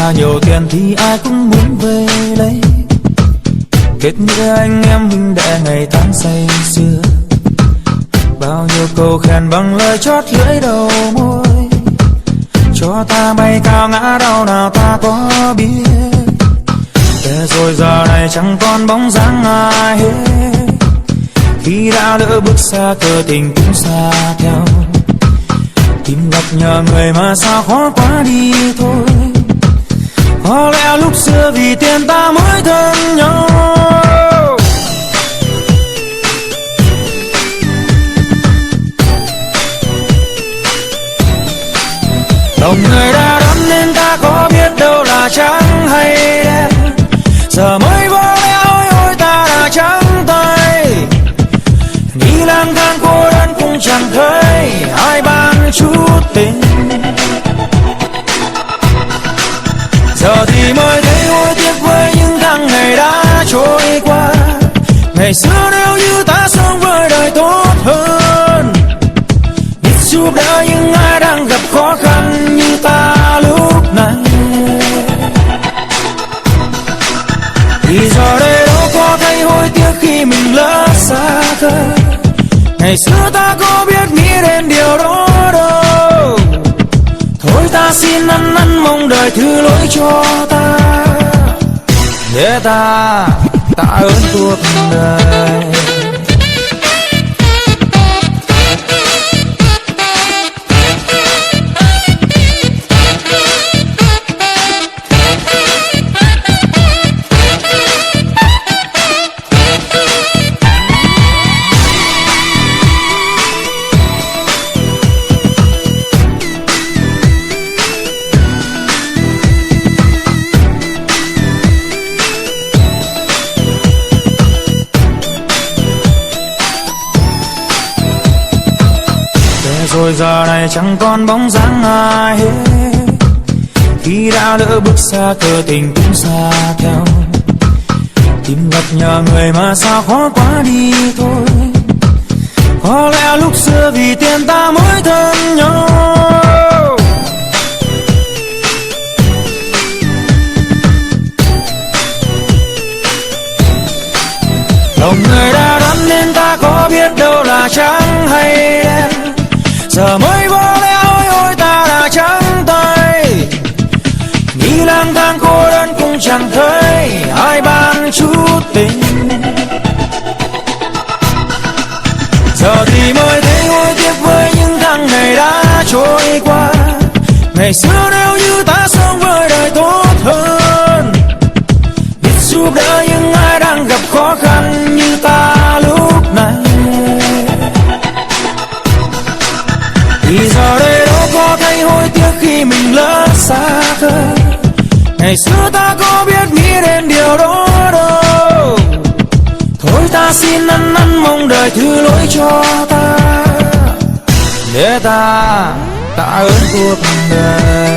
ta nhiều tiền thì ai cũng muốn về lấy, kết nghĩa anh em huynh đệ ngày tháng say xưa. Bao nhiêu câu khen bằng lời chót lưỡi đầu môi, cho ta bay cao ngã đau nào ta có biết. Để rồi giờ này chẳng còn bóng dáng ai hết, khi đã lỡ bước xa cơ tình cũng xa theo. Tìm gặp nhờ người mà sao khó quá đi thôi, có lẽ lúc xưa vì tiền ta mới thân nhau. Lòng người đã đắm nên ta có biết đâu là trắng hay đen, giờ mới vỡ lẽ ôi ta đã trắng tay. Đi lang thang cô đơn cũng chẳng thấy ai ban chút tình, giờ thì mới thấy hối tiếc với những tháng ngày đã trôi qua. Ngày xưa nếu như ta sống với đời tốt hơn, biết giúp đỡ những ai đang gặp khó khăn như ta lúc này, thì giờ đây đâu có thấy hối tiếc khi mình lỡ xa khơi. Ngày xưa ta có biết nghĩ đến điều đó đâu, thôi ta xin ăn năn mong đời thứ lỗi cho ta, để ta tạ ơn cuộc đời. Rồi giờ này chẳng còn bóng dáng ai hết, khi đã lỡ bước xa cơ tình cũng xa theo. Tìm gặp nhờ người mà sao khó quá đi thôi, có lẽ lúc xưa vì tiền ta mới thân nhau. Lòng người đã đắm nên ta có biết đâu là trắng hay đen, giờ mới vỡ lẽ ôi ta đã trắng tay. Đi lang thang cô đơn cũng chẳng thấy ai ban chút tình, giờ thì mới thấy hối tiếc với những tháng ngày đã trôi qua. Ngày xưa nếu như ta sống với đời tốt hơn, biết giúp đỡ những ai đang gặp khó khăn như ta lúc này, thì giờ đây đâu có thấy hối tiếc khi mình lỡ xa khơi. Ngày xưa ta có biết nghĩ đến điều đó đâu, thôi ta xin ăn năn mong đời thứ lỗi cho ta, để ta tạ ơn cuộc đời.